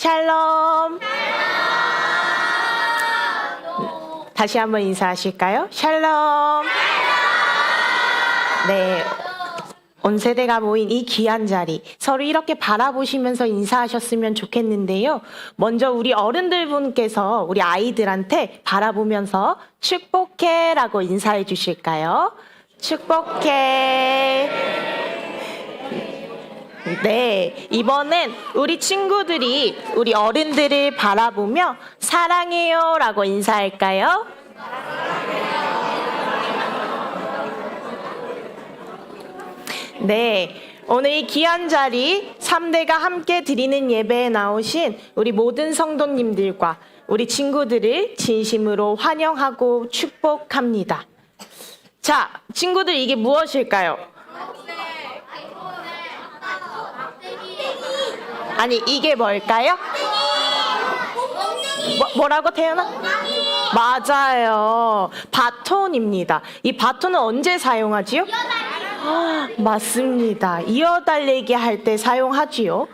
샬롬. 다시 한번 인사하실까요? 샬롬. 네. 온 세대가 모인 이 귀한 자리, 서로 이렇게 바라보시면서 인사하셨으면 좋겠는데요. 먼저 우리 어른들 분께서 우리 아이들한테 바라보면서 축복해 라고 인사해 주실까요? 축복해. 네, 이번엔 우리 친구들이 우리 어른들을 바라보며 사랑해요 라고 인사할까요? 네, 오늘 이 귀한 자리 3대가 함께 드리는 예배에 나오신 우리 모든 성도님들과 우리 친구들을 진심으로 환영하고 축복합니다. 자, 친구들 이게 무엇일까요? 아니, 이게 뭘까요? 뭐라고 태연아? 맞아요. 바톤입니다. 이 바톤은 언제 사용하지요? 맞습니다. 이어달리기 할 때 사용하지요.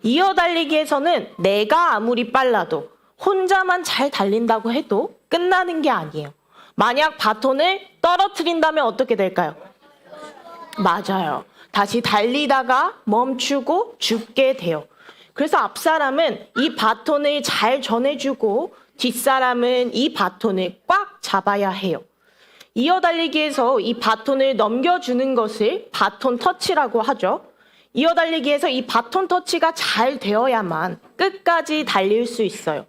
이어달리기에서는 내가 아무리 빨라도 혼자만 잘 달린다고 해도 끝나는 게 아니에요. 만약 바톤을 떨어뜨린다면 어떻게 될까요? 맞아요. 다시 달리다가 멈추고 죽게 돼요. 그래서 앞사람은 이 바톤을 잘 전해주고 뒷사람은 이 바톤을 꽉 잡아야 해요. 이어달리기에서 이 바톤을 넘겨주는 것을 바톤 터치라고 하죠. 이어달리기에서 이 바톤 터치가 잘 되어야만 끝까지 달릴 수 있어요.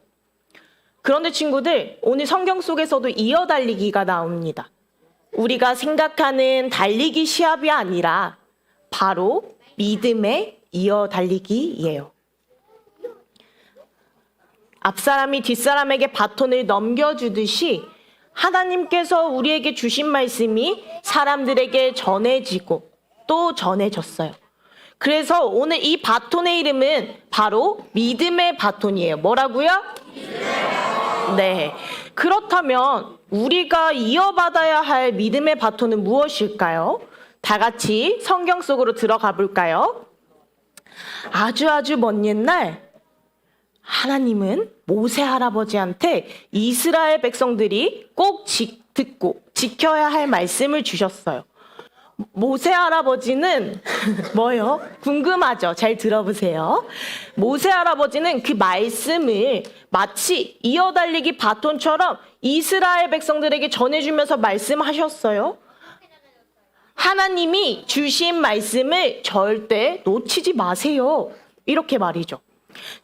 그런데 친구들, 오늘 성경 속에서도 이어달리기가 나옵니다. 우리가 생각하는 달리기 시합이 아니라 바로 믿음의 이어달리기예요. 앞사람이 뒷사람에게 바톤을 넘겨주듯이 하나님께서 우리에게 주신 말씀이 사람들에게 전해지고 또 전해졌어요. 그래서 오늘 이 바톤의 이름은 바로 믿음의 바톤이에요. 뭐라고요? 네. 그렇다면 우리가 이어받아야 할 믿음의 바톤은 무엇일까요? 다 같이 성경 속으로 들어가 볼까요? 아주 먼 옛날 하나님은 모세 할아버지한테 이스라엘 백성들이 꼭 듣고 지켜야 할 말씀을 주셨어요. 모세 할아버지는 뭐요? 궁금하죠? 잘 들어보세요. 모세 할아버지는 그 말씀을 마치 이어달리기 바톤처럼 이스라엘 백성들에게 전해주면서 말씀하셨어요. 하나님이 주신 말씀을 절대 놓치지 마세요. 이렇게 말이죠.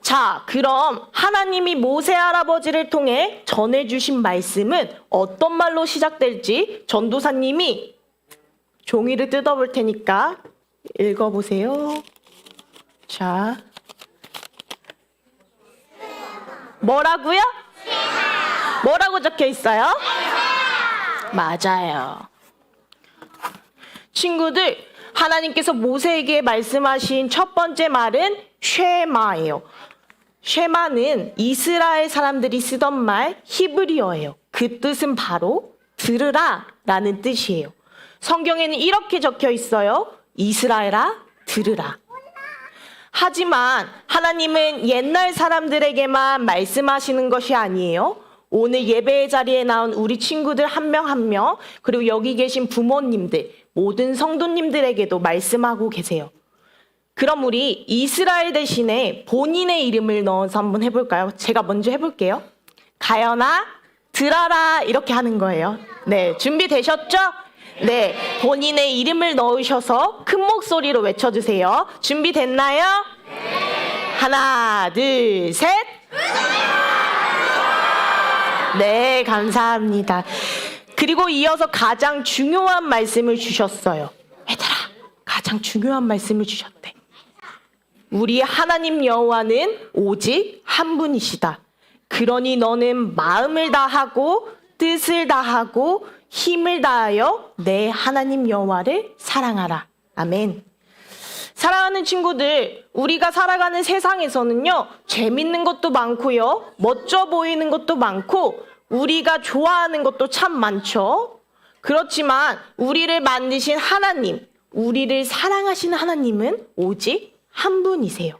자, 그럼 하나님이 모세 할아버지를 통해 전해주신 말씀은 어떤 말로 시작될지 전도사님이 종이를 뜯어볼 테니까 읽어보세요. 자, 뭐라고요? 뭐라고 적혀 있어요? 맞아요. 친구들, 하나님께서 모세에게 말씀하신 첫 번째 말은 쉐마예요. 쉐마는 이스라엘 사람들이 쓰던 말 히브리어예요. 그 뜻은 바로 들으라 라는 뜻이에요. 성경에는 이렇게 적혀 있어요. 이스라엘아, 들으라. 하지만 하나님은 옛날 사람들에게만 말씀하시는 것이 아니에요. 오늘 예배의 자리에 나온 우리 친구들 한 명 한 명, 그리고 여기 계신 부모님들, 모든 성도님들에게도 말씀하고 계세요. 그럼 우리 이스라엘 대신에 본인의 이름을 넣어서 한번 해볼까요? 제가 먼저 해볼게요. 가연아, 들어라, 이렇게 하는 거예요. 네, 준비되셨죠? 네, 본인의 이름을 넣으셔서 큰 목소리로 외쳐주세요. 준비됐나요? 네. 하나, 둘, 셋. 네, 감사합니다. 그리고 이어서 가장 중요한 말씀을 주셨어요. 얘들아, 가장 중요한 말씀을 주셨대. 우리 하나님 여호와는 오직 한 분이시다. 그러니 너는 마음을 다하고 뜻을 다하고 힘을 다하여 내 하나님 여호와를 사랑하라. 아멘. 사랑하는 친구들, 우리가 살아가는 세상에서는요, 재밌는 것도 많고요, 멋져 보이는 것도 많고, 우리가 좋아하는 것도 참 많죠. 그렇지만 우리를 만드신 하나님, 우리를 사랑하시는 하나님은 오직 한 분이세요.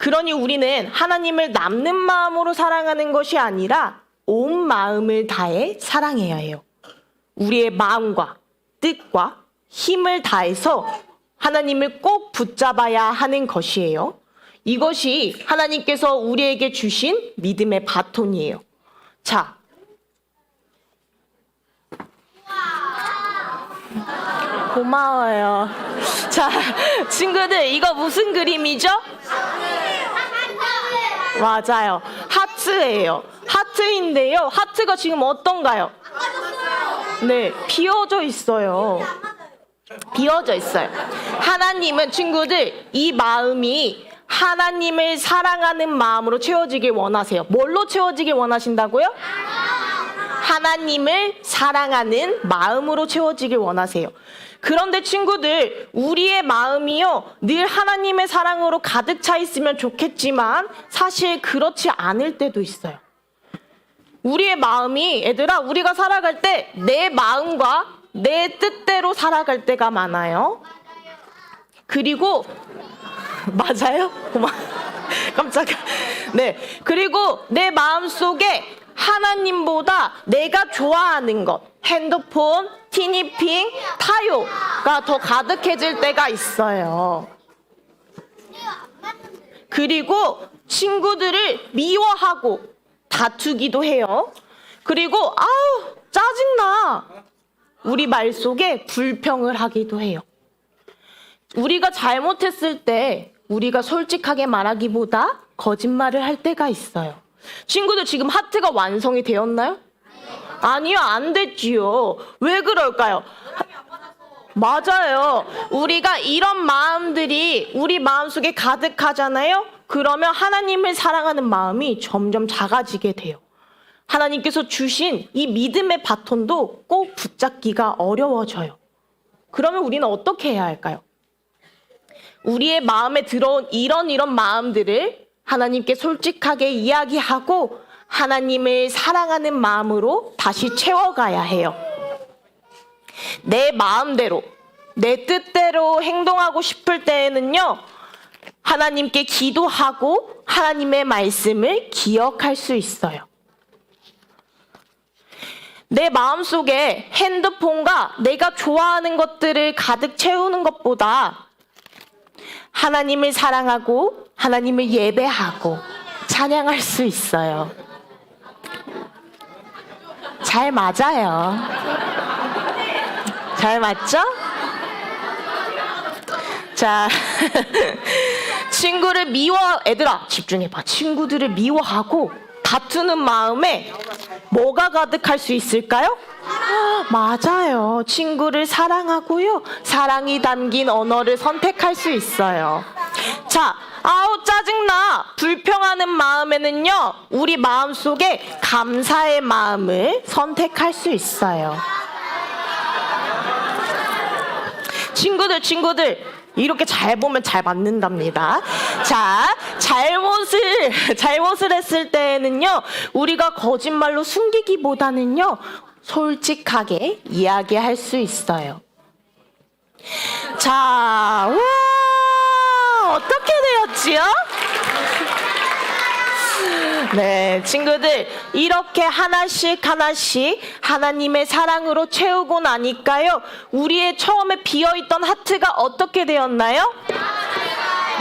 그러니 우리는 하나님을 남는 마음으로 사랑하는 것이 아니라 온 마음을 다해 사랑해야 해요. 우리의 마음과 뜻과 힘을 다해서 하나님을 꼭 붙잡아야 하는 것이에요. 이것이 하나님께서 우리에게 주신 믿음의 바톤이에요. 자, 고마워요. 자, 친구들, 이거 무슨 그림이죠? 맞아요. 하트예요. 하트인데요. 하트가 지금 어떤가요? 네, 비어져 있어요. 비어져 있어요. 하나님은 친구들, 이 마음이 하나님을 사랑하는 마음으로 채워지길 원하세요. 뭘로 채워지길 원하신다고요? 하나님을 사랑하는 마음으로 채워지길 원하세요. 그런데 친구들, 우리의 마음이요, 늘 하나님의 사랑으로 가득 차 있으면 좋겠지만 사실 그렇지 않을 때도 있어요. 우리의 마음이, 얘들아, 우리가 살아갈 때 내 마음과 내 뜻대로 살아갈 때가 많아요. 그리고 맞아요? 깜짝이야. 네. 그리고 내 마음속에 하나님보다 내가 좋아하는 것, 핸드폰, 티니핑, 타요가 더 가득해질 때가 있어요. 그리고 친구들을 미워하고 다투기도 해요. 그리고 아우 짜증나. 우리 말 속에 불평을 하기도 해요. 우리가 잘못했을 때 우리가 솔직하게 말하기보다 거짓말을 할 때가 있어요. 친구들, 지금 하트가 완성이 되었나요? 아니요, 안 됐지요. 왜 그럴까요? 맞아요. 우리가 이런 마음들이 우리 마음속에 가득하잖아요. 그러면 하나님을 사랑하는 마음이 점점 작아지게 돼요. 하나님께서 주신 이 믿음의 바톤도 꼭 붙잡기가 어려워져요. 그러면 우리는 어떻게 해야 할까요? 우리의 마음에 들어온 이런 마음들을 하나님께 솔직하게 이야기하고 하나님을 사랑하는 마음으로 다시 채워가야 해요. 내 마음대로, 내 뜻대로 행동하고 싶을 때에는요, 하나님께 기도하고 하나님의 말씀을 기억할 수 있어요. 내 마음속에 핸드폰과 내가 좋아하는 것들을 가득 채우는 것보다 하나님을 사랑하고 하나님을 예배하고 찬양할 수 있어요. 잘 맞아요. 잘 맞죠? 자, 친구를 얘들아 집중해봐. 친구들을 미워하고 다투는 마음에 뭐가 가득할 수 있을까요? 맞아요. 친구를 사랑하고요, 사랑이 담긴 언어를 선택할 수 있어요. 자, 아우 짜증나, 불평하는 마음에는요, 우리 마음속에 감사의 마음을 선택할 수 있어요. 친구들 이렇게 잘 보면 잘 맞는답니다. 자, 잘못을 했을 때에는요, 우리가 거짓말로 숨기기보다는요, 솔직하게 이야기할 수 있어요. 자, 와, 어떻게 되었지요? 네, 친구들, 이렇게 하나씩 하나님의 사랑으로 채우고 나니까요, 우리의 처음에 비어있던 하트가 어떻게 되었나요?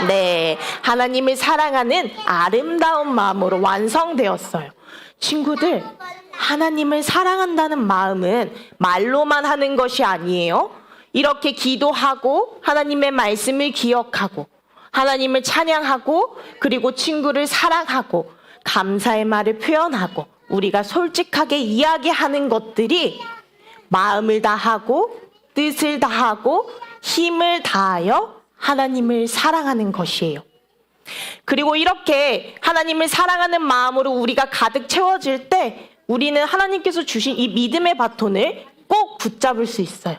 네, 하나님을 사랑하는 아름다운 마음으로 완성되었어요. 친구들, 하나님을 사랑한다는 마음은 말로만 하는 것이 아니에요. 이렇게 기도하고 하나님의 말씀을 기억하고 하나님을 찬양하고 그리고 친구를 사랑하고 감사의 말을 표현하고 우리가 솔직하게 이야기하는 것들이 마음을 다하고 뜻을 다하고 힘을 다하여 하나님을 사랑하는 것이에요. 그리고 이렇게 하나님을 사랑하는 마음으로 우리가 가득 채워질 때 우리는 하나님께서 주신 이 믿음의 바톤을 꼭 붙잡을 수 있어요.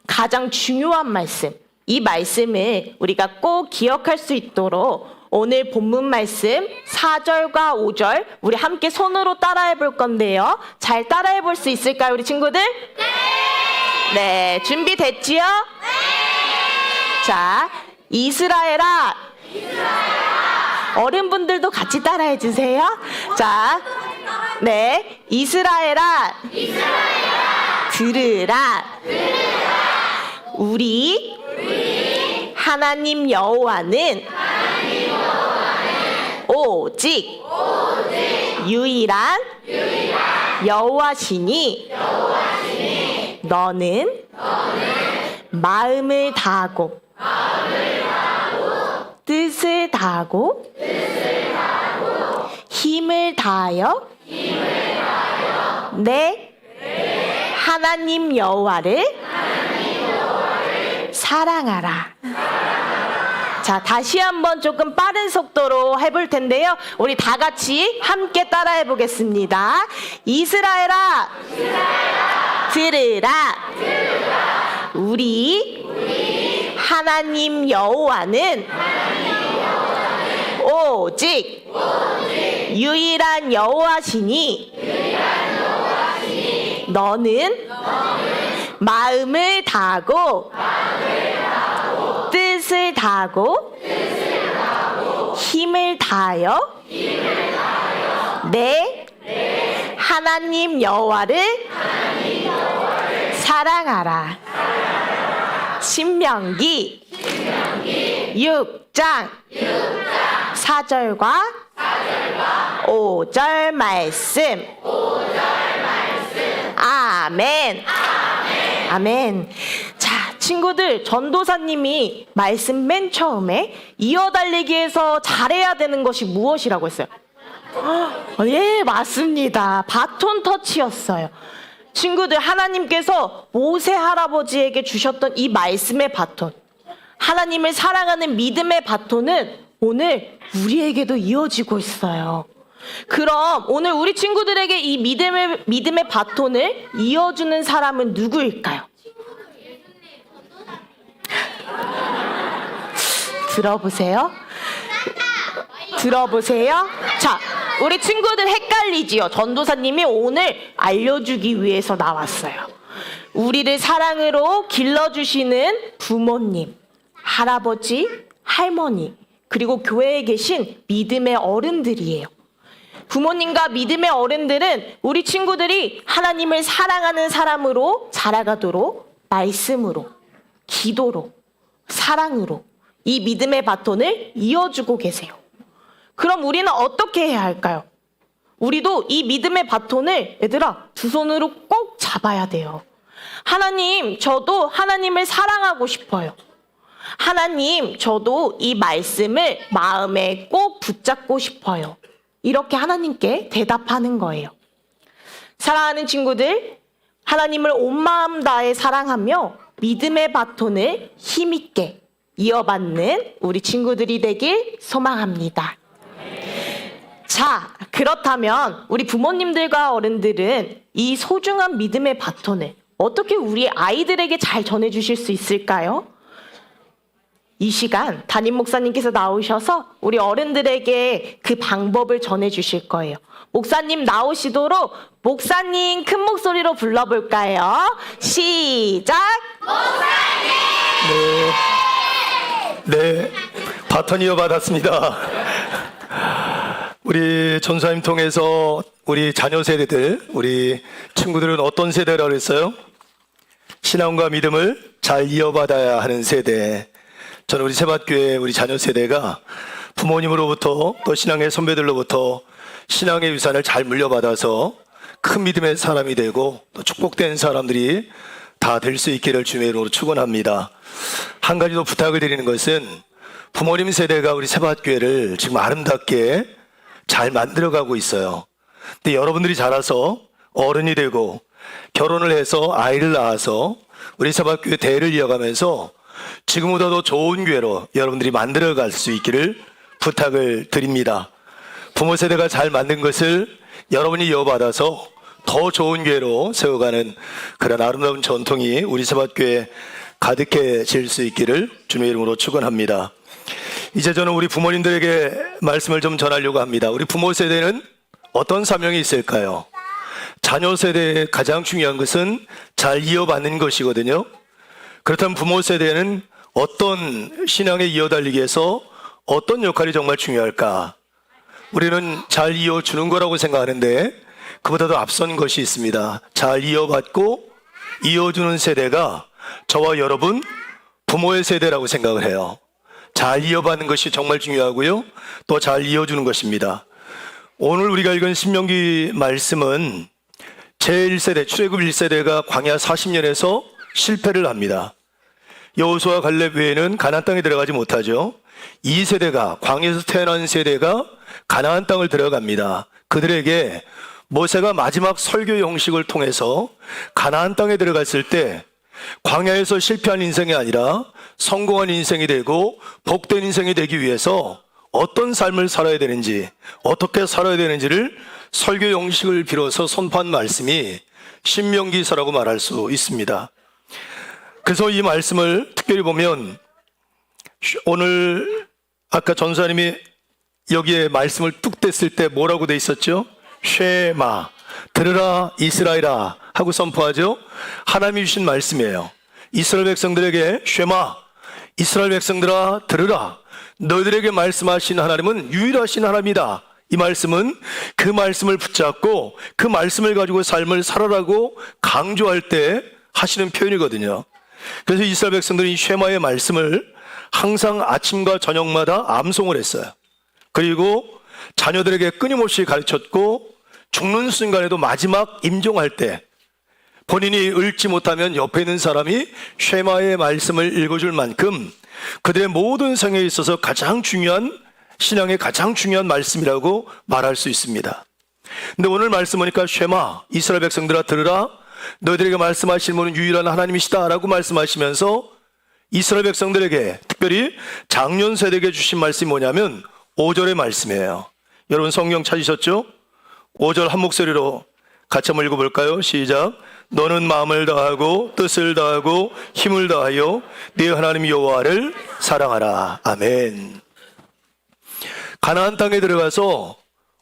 가장 중요한 말씀, 이 말씀을 우리가 꼭 기억할 수 있도록 오늘 본문 말씀 4절과 5절 우리 함께 손으로 따라해 볼 건데요. 잘 따라해 볼 수 있을까요, 우리 친구들? 네, 준비됐지요? 자, 이스라엘아 어른분들도 같이 따라해 주세요. 자, 네, 이스라엘아, 들으라. 우리 하나님 여호와는 오직 유일한 여호와시니 너는 마음을 다하고 뜻을 다하고 힘을 다하여 내 하나님 여호와를 사랑하라. 자, 다시 한번 조금 빠른 속도로 해볼 텐데요. 우리 다 같이 함께 따라해 보겠습니다. 이스라엘아, 들으라. 우리 하나님 여호와는 오직 유일한 여호와시니 너는 마음을 다하고 뜻을 다하고 힘을 다하여 내 하나님 여호와를 사랑하라. 신명기 6장 4절과 5절 말씀. 아멘. 아멘. 자, 친구들, 전도사님이 말씀 맨 처음에 이어달리기에서 잘해야 되는 것이 무엇이라고 했어요? 예, 맞습니다. 바톤 터치였어요. 친구들, 하나님께서 모세 할아버지에게 주셨던 이 말씀의 바톤, 하나님을 사랑하는 믿음의 바톤은 오늘 우리에게도 이어지고 있어요. 그럼 오늘 우리 친구들에게 이 믿음의 바톤을 이어주는 사람은 누구일까요? 들어보세요. 들어보세요. 자, 우리 친구들 헷갈리지요? 전도사님이 오늘 알려주기 위해서 나왔어요. 우리를 사랑으로 길러주시는 부모님, 할아버지, 할머니, 그리고 교회에 계신 믿음의 어른들이에요. 부모님과 믿음의 어른들은 우리 친구들이 하나님을 사랑하는 사람으로 자라가도록 말씀으로, 기도로, 사랑으로 이 믿음의 바톤을 이어주고 계세요. 그럼 우리는 어떻게 해야 할까요? 우리도 이 믿음의 바톤을 얘들아 두 손으로 꼭 잡아야 돼요. 하나님, 저도 하나님을 사랑하고 싶어요. 하나님, 저도 이 말씀을 마음에 꼭 붙잡고 싶어요. 이렇게 하나님께 대답하는 거예요. 사랑하는 친구들, 하나님을 온 마음 다해 사랑하며 믿음의 바톤을 힘있게 이어받는 우리 친구들이 되길 소망합니다. 자, 그렇다면 우리 부모님들과 어른들은 이 소중한 믿음의 바톤을 어떻게 우리 아이들에게 잘 전해주실 수 있을까요? 이 시간 담임 목사님께서 나오셔서 우리 어른들에게 그 방법을 전해주실 거예요. 목사님 나오시도록 목사님 큰 목소리로 불러볼까요? 시작! 목사님! 네, 바톤 이어받았습니다. 우리 전사님 통해서 우리 자녀 세대들, 우리 친구들은 어떤 세대라고 했어요? 신앙과 믿음을 잘 이어받아야 하는 세대. 저는 우리 세밭교회 우리 자녀 세대가 부모님으로부터 또 신앙의 선배들로부터 신앙의 유산을 잘 물려받아서 큰 믿음의 사람이 되고 또 축복된 사람들이 다 될 수 있기를 주님의 이름으로 축원합니다. 한 가지 더 부탁을 드리는 것은 부모님 세대가 우리 세밭교회를 지금 아름답게 잘 만들어가고 있어요. 근데 여러분들이 자라서 어른이 되고 결혼을 해서 아이를 낳아서 우리 세밭교회 대를 이어가면서 지금보다 더 좋은 교회로 여러분들이 만들어갈 수 있기를 부탁을 드립니다. 부모 세대가 잘 만든 것을 여러분이 이어받아서 더 좋은 교회로 세워가는 그런 아름다운 전통이 우리 세밭교회에 가득해질 수 있기를 주님의 이름으로 축원합니다. 이제 저는 우리 부모님들에게 말씀을 좀 전하려고 합니다. 우리 부모 세대는 어떤 사명이 있을까요? 자녀 세대의 가장 중요한 것은 잘 이어받는 것이거든요. 그렇다면 부모 세대는 어떤 신앙에 이어달리기 위해서 어떤 역할이 정말 중요할까? 우리는 잘 이어주는 거라고 생각하는데 그보다도 앞선 것이 있습니다. 잘 이어받고 이어주는 세대가 저와 여러분 부모의 세대라고 생각을 해요. 잘 이어받는 것이 정말 중요하고요. 또 잘 이어주는 것입니다. 오늘 우리가 읽은 신명기 말씀은 제1세대, 출애굽 1세대가 광야 40년에서 실패를 합니다. 여호수아 갈렙 외에는 가나안 땅에 들어가지 못하죠. 2세대가 광야에서 태어난 세대가 가나안 땅을 들어갑니다. 그들에게 모세가 마지막 설교 형식을 통해서 가나안 땅에 들어갔을 때 광야에서 실패한 인생이 아니라 성공한 인생이 되고 복된 인생이 되기 위해서 어떤 삶을 살아야 되는지, 어떻게 살아야 되는지를 설교 형식을 빌어서 선포한 말씀이 신명기서라고 말할 수 있습니다. 그래서 이 말씀을 특별히 보면 오늘 아까 전사님이 여기에 말씀을 뚝 뗐을 때 뭐라고 돼 있었죠? 쉐마, 들으라 이스라엘아 하고 선포하죠. 하나님이 주신 말씀이에요. 이스라엘 백성들에게 쉐마, 이스라엘 백성들아 들으라, 너희들에게 말씀하신 하나님은 유일하신 하나님이다. 이 말씀은 그 말씀을 붙잡고 그 말씀을 가지고 삶을 살아라고 강조할 때 하시는 표현이거든요. 그래서 이스라엘 백성들이 이 쉐마의 말씀을 항상 아침과 저녁마다 암송을 했어요. 그리고 자녀들에게 끊임없이 가르쳤고 죽는 순간에도 마지막 임종할 때 본인이 읽지 못하면 옆에 있는 사람이 쉐마의 말씀을 읽어줄 만큼 그들의 모든 생애에 있어서 가장 중요한, 신앙의 가장 중요한 말씀이라고 말할 수 있습니다. 근데 오늘 말씀 보니까 쉐마, 이스라엘 백성들아 들으라, 너희들에게 말씀하신 분은 유일한 하나님이시다 라고 말씀하시면서 이스라엘 백성들에게, 특별히 장년 세대에게 주신 말씀이 뭐냐면 5절의 말씀이에요. 여러분 성경 찾으셨죠? 5절 한 목소리로 같이 한번 읽어볼까요? 시작. 너는 마음을 다하고 뜻을 다하고 힘을 다하여 네 하나님 여호와를 사랑하라. 아멘. 가나안 땅에 들어가서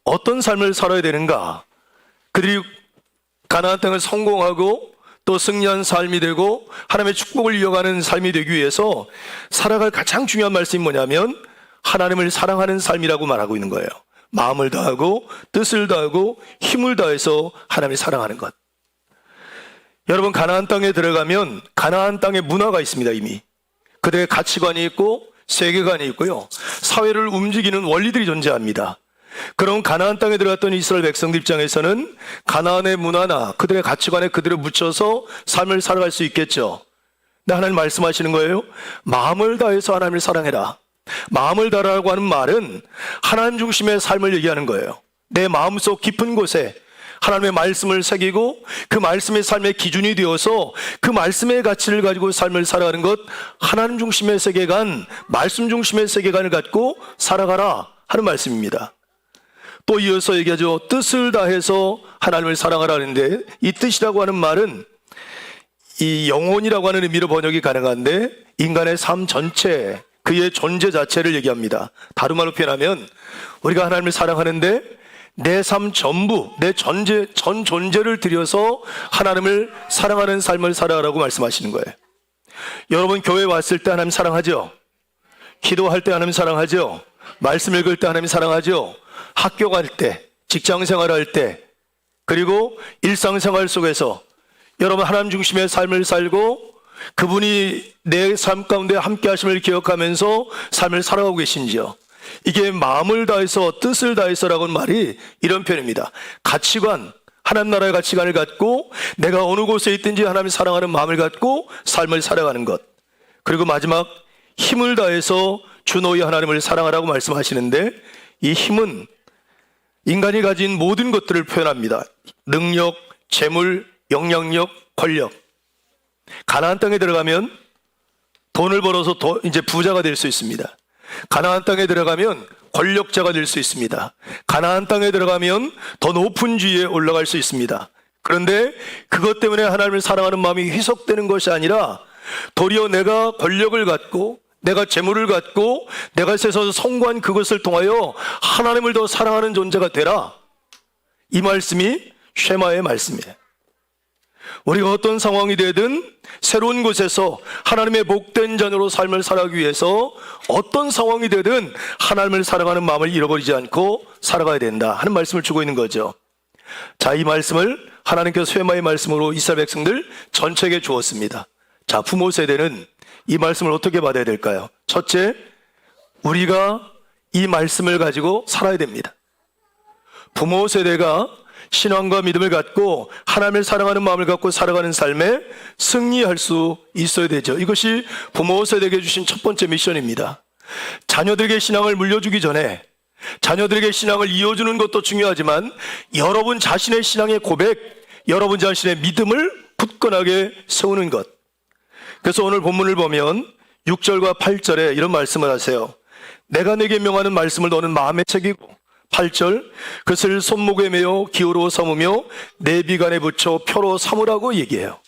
어떤 삶을 살아야 되는가? 그들이 가나안 땅을 성공하고 또 승리한 삶이 되고 하나님의 축복을 이어가는 삶이 되기 위해서 살아갈 가장 중요한 말씀이 뭐냐면 하나님을 사랑하는 삶이라고 말하고 있는 거예요. 마음을 다하고 뜻을 다하고 힘을 다해서 하나님을 사랑하는 것. 여러분 가나안 땅에 들어가면 가나안 땅의 문화가 있습니다. 이미 그들의 가치관이 있고 세계관이 있고요, 사회를 움직이는 원리들이 존재합니다. 그럼 가나안 땅에 들어갔던 이스라엘 백성들 입장에서는 가나안의 문화나 그들의 가치관에 그들을 묻혀서 삶을 살아갈 수 있겠죠. 근데 하나님 말씀하시는 거예요. 마음을 다해서 하나님을 사랑해라. 마음을 다하라고 하는 말은 하나님 중심의 삶을 얘기하는 거예요. 내 마음속 깊은 곳에 하나님의 말씀을 새기고 그 말씀의 삶의 기준이 되어서 그 말씀의 가치를 가지고 삶을 살아가는 것, 하나님 중심의 세계관, 말씀 중심의 세계관을 갖고 살아가라 하는 말씀입니다. 또 이어서 얘기하죠. 뜻을 다해서 하나님을 사랑하라 하는데 이 뜻이라고 하는 말은 이 영혼이라고 하는 의미로 번역이 가능한데 인간의 삶 전체, 그의 존재 자체를 얘기합니다. 다른 말로 표현하면 우리가 하나님을 사랑하는데 내 삶 전부, 내 전 존재를 들여서 하나님을 사랑하는 삶을 살아가라고 말씀하시는 거예요. 여러분 교회 왔을 때 하나님 사랑하죠? 기도할 때 하나님 사랑하죠? 말씀 읽을 때 하나님 사랑하죠? 학교 갈 때, 직장 생활할 때, 그리고 일상생활 속에서 여러분 하나님 중심의 삶을 살고 그분이 내 삶 가운데 함께 하심을 기억하면서 삶을 살아가고 계신지요? 이게 마음을 다해서 뜻을 다해서라고는 말이 이런 표현입니다. 가치관, 하나님 나라의 가치관을 갖고 내가 어느 곳에 있든지 하나님을 사랑하는 마음을 갖고 삶을 살아가는 것. 그리고 마지막 힘을 다해서 주 너희 하나님을 사랑하라고 말씀하시는데 이 힘은 인간이 가진 모든 것들을 표현합니다. 능력, 재물, 영향력, 권력. 가나안 땅에 들어가면 돈을 벌어서 더 이제 부자가 될 수 있습니다. 가나안 땅에 들어가면 권력자가 될 수 있습니다. 가나안 땅에 들어가면 더 높은 지위에 올라갈 수 있습니다. 그런데 그것 때문에 하나님을 사랑하는 마음이 희석되는 것이 아니라 도리어 내가 권력을 갖고 내가 재물을 갖고 내가 세상에서 성공한 그것을 통하여 하나님을 더 사랑하는 존재가 되라. 이 말씀이 쉐마의 말씀이에요. 우리가 어떤 상황이 되든 새로운 곳에서 하나님의 복된 자녀로 삶을 살아가기 위해서 어떤 상황이 되든 하나님을 사랑하는 마음을 잃어버리지 않고 살아가야 된다 하는 말씀을 주고 있는 거죠. 자, 이 말씀을 하나님께서 쇠마의 말씀으로 이스라엘 백성들 전체에게 주었습니다. 자, 부모 세대는 이 말씀을 어떻게 받아야 될까요? 첫째, 우리가 이 말씀을 가지고 살아야 됩니다. 부모 세대가 신앙과 믿음을 갖고 하나님을 사랑하는 마음을 갖고 살아가는 삶에 승리할 수 있어야 되죠. 이것이 부모 세대에게 주신 첫 번째 미션입니다. 자녀들에게 신앙을 물려주기 전에 자녀들에게 신앙을 이어주는 것도 중요하지만 여러분 자신의 신앙의 고백, 여러분 자신의 믿음을 굳건하게 세우는 것. 그래서 오늘 본문을 보면 6절과 8절에 이런 말씀을 하세요. 내가 내게 명하는 말씀을 너는 마음에 새기고 8절 그것을 손목에 메어 기호로 삼으며 내 비간에 붙여 표로 삼으라고 얘기해요.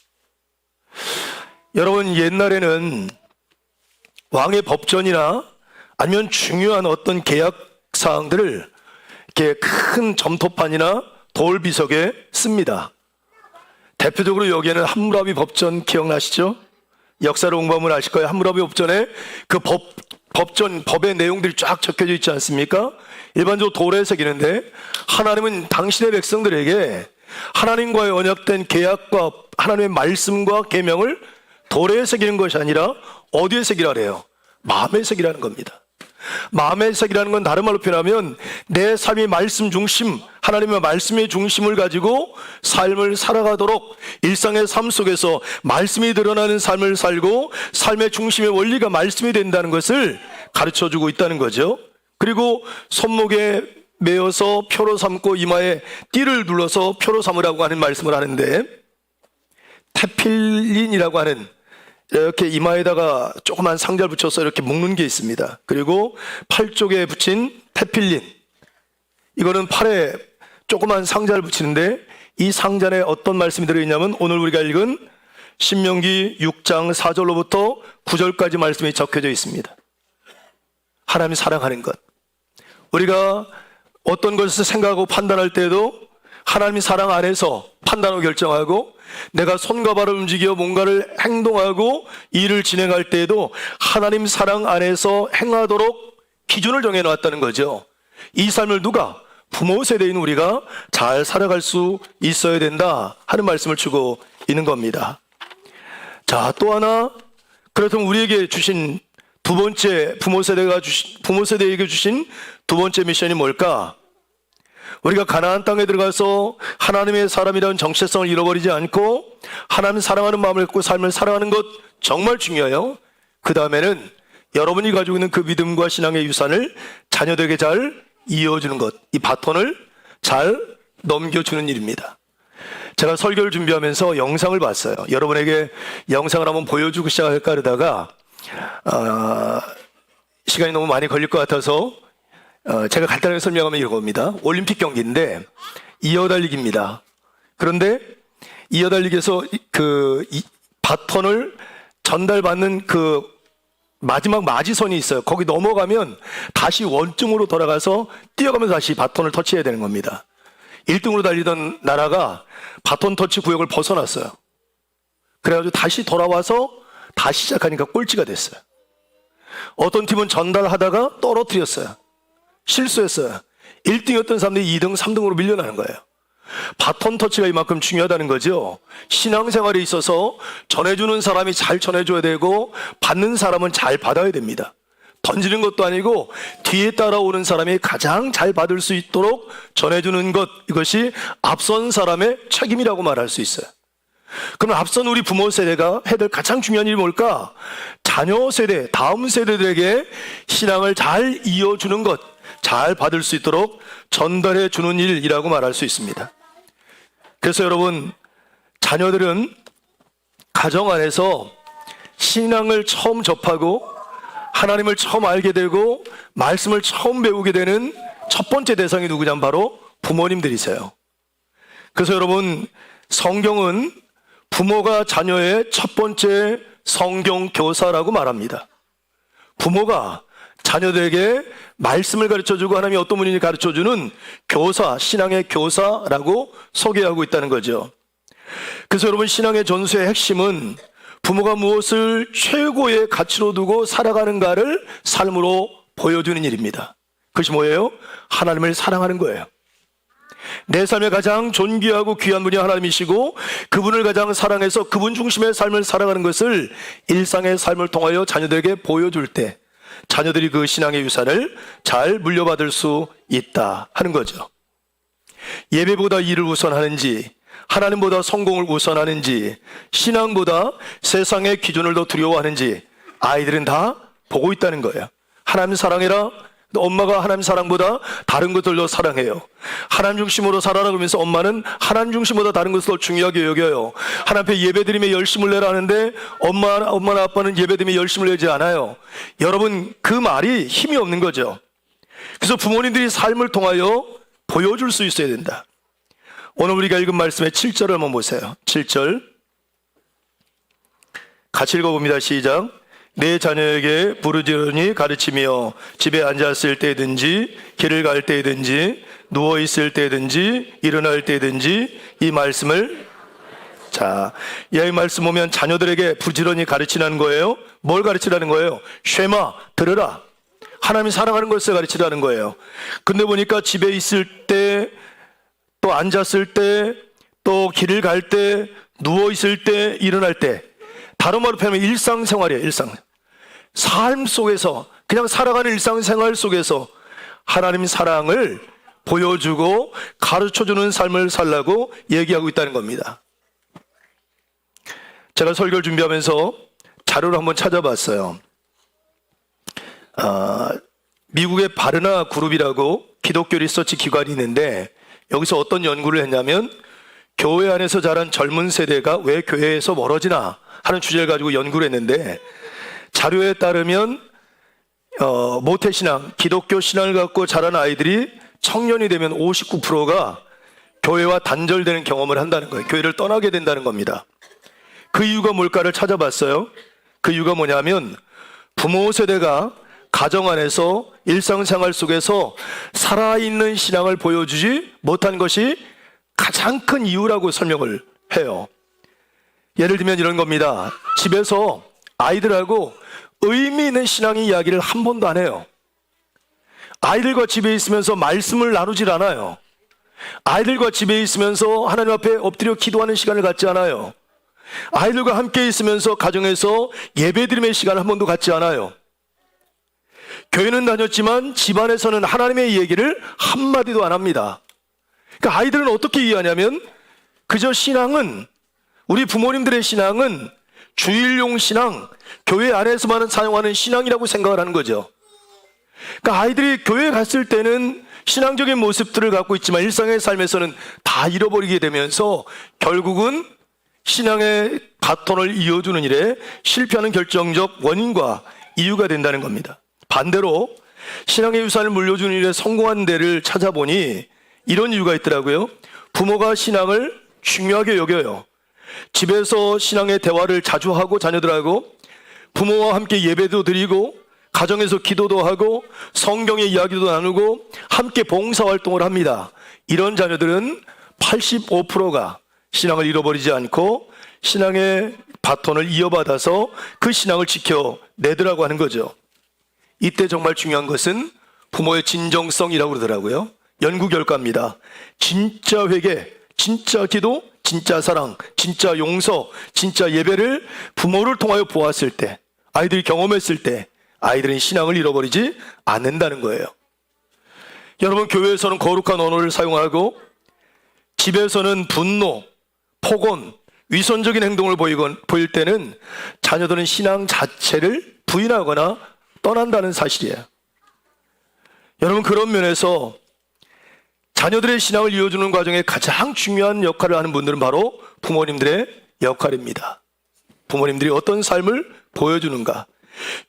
여러분, 옛날에는 왕의 법전이나 아니면 중요한 어떤 계약 사항들을 이렇게 큰 점토판이나 돌비석에 씁니다. 대표적으로 여기에는 함무라비 법전 기억나시죠? 역사를 공부하면 아실 거예요. 함무라비 법전에 그 법의 내용들이 쫙 적혀져 있지 않습니까? 일반적으로 돌에 새기는데 하나님은 당신의 백성들에게 하나님과의 언약된 계약과 하나님의 말씀과 계명을 돌에 새기는 것이 아니라 어디에 새기라 그래요? 마음에 새기라는 겁니다. 마음의 색이라는 건 다른 말로 표현하면 내 삶이 말씀 중심, 하나님의 말씀의 중심을 가지고 삶을 살아가도록 일상의 삶 속에서 말씀이 드러나는 삶을 살고 삶의 중심의 원리가 말씀이 된다는 것을 가르쳐주고 있다는 거죠. 그리고 손목에 메어서 표로 삼고 이마에 띠를 눌러서 표로 삼으라고 하는 말씀을 하는데, 테필린이라고 하는 이렇게 이마에다가 조그만 상자를 붙여서 이렇게 묶는 게 있습니다. 그리고 팔 쪽에 붙인 테필린, 이거는 팔에 조그만 상자를 붙이는데 이 상자 안에 어떤 말씀이 들어있냐면 오늘 우리가 읽은 신명기 6장 4절로부터 9절까지 말씀이 적혀져 있습니다. 하나님이 사랑하는 것, 우리가 어떤 것을 생각하고 판단할 때에도 하나님이 사랑 안에서 판단하고 결정하고, 내가 손과 발을 움직여 뭔가를 행동하고 일을 진행할 때에도 하나님 사랑 안에서 행하도록 기준을 정해놨다는 거죠. 이 삶을 누가? 부모 세대인 우리가 잘 살아갈 수 있어야 된다 하는 말씀을 주고 있는 겁니다. 자, 또 하나, 그렇다면 우리에게 주신 두 번째, 부모 세대에게 주신 두 번째 미션이 뭘까? 우리가 가나안 땅에 들어가서 하나님의 사람이라는 정체성을 잃어버리지 않고 하나님 사랑하는 마음을 갖고 삶을 살아가는 것 정말 중요해요. 그 다음에는 여러분이 가지고 있는 그 믿음과 신앙의 유산을 자녀들에게 잘 이어주는 것, 이 바톤을 잘 넘겨주는 일입니다. 제가 설교를 준비하면서 영상을 봤어요. 여러분에게 영상을 한번 보여주고 시작할까 그러다가 시간이 너무 많이 걸릴 것 같아서 제가 간단하게 설명하면 이겁니다. 올림픽 경기인데 이어달리기입니다. 그런데 이어달리기에서 바톤을 전달받는 그 마지막 마지선이 있어요. 거기 넘어가면 다시 원점으로 돌아가서 뛰어가면서 다시 바톤을 터치해야 되는 겁니다. 1등으로 달리던 나라가 바톤 터치 구역을 벗어났어요. 그래가지고 다시 돌아와서 다시 시작하니까 꼴찌가 됐어요. 어떤 팀은 전달하다가 떨어뜨렸어요. 실수했어요. 1등이었던 사람들이 2등, 3등으로 밀려나는 거예요. 바톤 터치가 이만큼 중요하다는 거죠. 신앙생활에 있어서 전해주는 사람이 잘 전해줘야 되고 받는 사람은 잘 받아야 됩니다. 던지는 것도 아니고 뒤에 따라오는 사람이 가장 잘 받을 수 있도록 전해주는 것, 이것이 앞선 사람의 책임이라고 말할 수 있어요. 그럼 앞선 우리 부모 세대가 해야 될 가장 중요한 일이 뭘까? 자녀 세대, 다음 세대들에게 신앙을 잘 이어주는 것, 잘 받을 수 있도록 전달해 주는 일이라고 말할 수 있습니다. 그래서 여러분, 자녀들은 가정 안에서 신앙을 처음 접하고 하나님을 처음 알게 되고 말씀을 처음 배우게 되는 첫 번째 대상이 누구냐면 바로 부모님들이세요. 그래서 여러분, 성경은 부모가 자녀의 첫 번째 성경 교사라고 말합니다. 부모가 자녀들에게 말씀을 가르쳐주고 하나님이 어떤 분인지 가르쳐주는 교사, 신앙의 교사라고 소개하고 있다는 거죠. 그래서 여러분, 신앙의 전수의 핵심은 부모가 무엇을 최고의 가치로 두고 살아가는가를 삶으로 보여주는 일입니다. 그것이 뭐예요? 하나님을 사랑하는 거예요. 내 삶에 가장 존귀하고 귀한 분이 하나님이시고 그분을 가장 사랑해서 그분 중심의 삶을 살아가는 것을 일상의 삶을 통하여 자녀들에게 보여줄 때 자녀들이 그 신앙의 유산을 잘 물려받을 수 있다 하는 거죠. 예배보다 일을 우선하는지, 하나님보다 성공을 우선하는지, 신앙보다 세상의 기준을 더 두려워하는지 아이들은 다 보고 있다는 거예요. 하나님 사랑해라. 엄마가 하나님 사랑보다 다른 것들 더 사랑해요. 하나님 중심으로 살아라 그러면서 엄마는 하나님 중심보다 다른 것을 더 중요하게 여겨요. 하나님 앞에 예배드림에 열심을 내라 하는데 엄마나 아빠는 예배드림에 열심을 내지 않아요. 여러분, 그 말이 힘이 없는 거죠. 그래서 부모님들이 삶을 통하여 보여줄 수 있어야 된다. 오늘 우리가 읽은 말씀의 7절을 한번 보세요. 7절 같이 읽어봅니다. 시작. 내 자녀에게 부르짖으니 가르치며 집에 앉았을 때든지 길을 갈 때든지 누워 있을 때든지 일어날 때든지 이 말씀을. 자, 이 말씀 보면 자녀들에게 부지런히 가르치라는 거예요. 뭘 가르치라는 거예요? 쉐마, 들으라. 하나님이 사랑하는 것을 가르치라는 거예요. 근데 보니까 집에 있을 때, 또 앉았을 때, 또 길을 갈 때, 누워 있을 때, 일어날 때, 다른 말로 표현하면 일상생활이에요. 일상. 삶 속에서, 그냥 살아가는 일상생활 속에서 하나님 사랑을 보여주고 가르쳐주는 삶을 살라고 얘기하고 있다는 겁니다. 제가 설교를 준비하면서 자료를 한번 찾아봤어요. 미국의 바르나 그룹이라고 기독교 리서치 기관이 있는데 여기서 어떤 연구를 했냐면 교회 안에서 자란 젊은 세대가 왜 교회에서 멀어지나 하는 주제를 가지고 연구를 했는데 자료에 따르면 모태신앙, 기독교 신앙을 갖고 자란 아이들이 청년이 되면 59%가 교회와 단절되는 경험을 한다는 거예요. 교회를 떠나게 된다는 겁니다. 그 이유가 뭘까를 찾아봤어요. 그 이유가 뭐냐면 부모 세대가 가정 안에서 일상생활 속에서 살아있는 신앙을 보여주지 못한 것이 가장 큰 이유라고 설명을 해요. 예를 들면 이런 겁니다. 집에서 아이들하고 의미 있는 신앙 이야기를 한 번도 안 해요. 아이들과 집에 있으면서 말씀을 나누질 않아요. 아이들과 집에 있으면서 하나님 앞에 엎드려 기도하는 시간을 갖지 않아요. 아이들과 함께 있으면서 가정에서 예배드림의 시간을 한 번도 갖지 않아요. 교회는 다녔지만 집안에서는 하나님의 얘기를 한마디도 안 합니다. 그러니까 아이들은 어떻게 이해하냐면 그저 신앙은, 우리 부모님들의 신앙은 주일용 신앙, 교회 안에서만 사용하는 신앙이라고 생각을 하는 거죠. 그러니까 아이들이 교회에 갔을 때는 신앙적인 모습들을 갖고 있지만 일상의 삶에서는 다 잃어버리게 되면서 결국은 신앙의 바톤을 이어주는 일에 실패하는 결정적 원인과 이유가 된다는 겁니다. 반대로 신앙의 유산을 물려주는 일에 성공한 데를 찾아보니 이런 이유가 있더라고요. 부모가 신앙을 중요하게 여겨요. 집에서 신앙의 대화를 자주 하고 자녀들하고 부모와 함께 예배도 드리고 가정에서 기도도 하고 성경의 이야기도 나누고 함께 봉사활동을 합니다. 이런 자녀들은 85%가 신앙을 잃어버리지 않고 신앙의 바톤을 이어받아서 그 신앙을 지켜내더라고 하는 거죠. 이때 정말 중요한 것은 부모의 진정성이라고 그러더라고요. 연구 결과입니다. 진짜 회개, 진짜 기도, 진짜 사랑, 진짜 용서, 진짜 예배를 부모를 통하여 보았을 때, 아이들이 경험했을 때 아이들은 신앙을 잃어버리지 않는다는 거예요. 여러분, 교회에서는 거룩한 언어를 사용하고 집에서는 분노, 폭언, 위선적인 행동을 보일 때는 자녀들은 신앙 자체를 부인하거나 떠난다는 사실이에요. 여러분, 그런 면에서 자녀들의 신앙을 이어주는 과정에 가장 중요한 역할을 하는 분들은 바로 부모님들의 역할입니다. 부모님들이 어떤 삶을 보여주는가,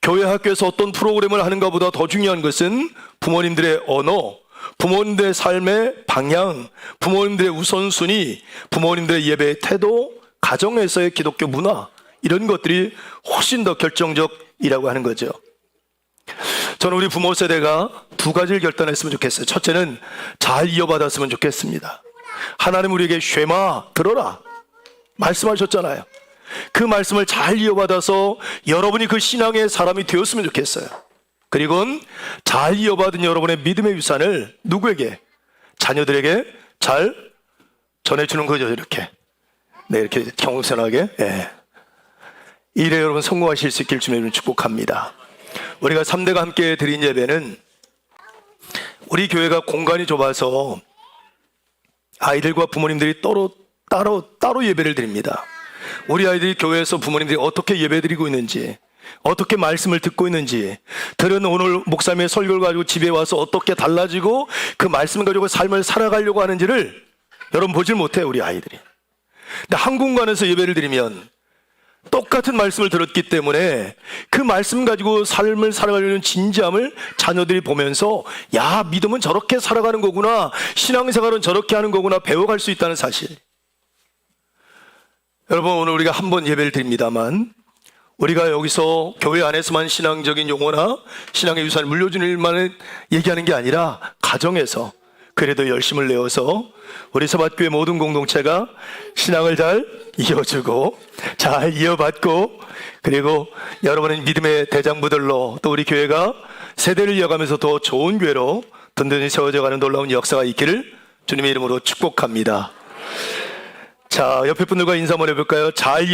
교회 학교에서 어떤 프로그램을 하는가보다 더 중요한 것은 부모님들의 언어, 부모님들의 삶의 방향, 부모님들의 우선순위, 부모님들의 예배의 태도, 가정에서의 기독교 문화, 이런 것들이 훨씬 더 결정적이라고 하는 거죠. 저는 우리 부모 세대가 두 가지를 결단했으면 좋겠어요. 첫째는 잘 이어받았으면 좋겠습니다. 하나님 우리에게 쉐마, 들어라. 말씀하셨잖아요. 그 말씀을 잘 이어받아서 여러분이 그 신앙의 사람이 되었으면 좋겠어요. 그리고 잘 이어받은 여러분의 믿음의 유산을 누구에게? 자녀들에게 잘 전해주는 거죠. 이렇게. 네, 이렇게 겸손하게. 예. 이래 여러분 성공하실 수 있길 주님을 축복합니다. 우리가 3대가 함께 드린 예배는 우리 교회가 공간이 좁아서 아이들과 부모님들이 따로 예배를 드립니다. 우리 아이들이 교회에서 부모님들이 어떻게 예배드리고 있는지, 어떻게 말씀을 듣고 있는지, 들은 오늘 목사님의 설교를 가지고 집에 와서 어떻게 달라지고 그 말씀을 가지고 삶을 살아가려고 하는지를 여러분 보질 못해요, 우리 아이들이. 근데 한 공간에서 예배를 드리면 똑같은 말씀을 들었기 때문에 그 말씀 가지고 삶을 살아가려는 진지함을 자녀들이 보면서 야, 믿음은 저렇게 살아가는 거구나, 신앙생활은 저렇게 하는 거구나 배워갈 수 있다는 사실. 여러분, 오늘 우리가 한 번 예배를 드립니다만 우리가 여기서 교회 안에서만 신앙적인 용어나 신앙의 유산을 물려주는 일만 얘기하는 게 아니라 가정에서 그래도 열심을 내어서 우리 서밭교회 모든 공동체가 신앙을 잘 이어주고 잘 이어받고, 그리고 여러분의 믿음의 대장부들로 또 우리 교회가 세대를 이어가면서 더 좋은 교회로 든든히 세워져가는 놀라운 역사가 있기를 주님의 이름으로 축복합니다. 자, 옆에 분들과 인사 한번 해볼까요? 잘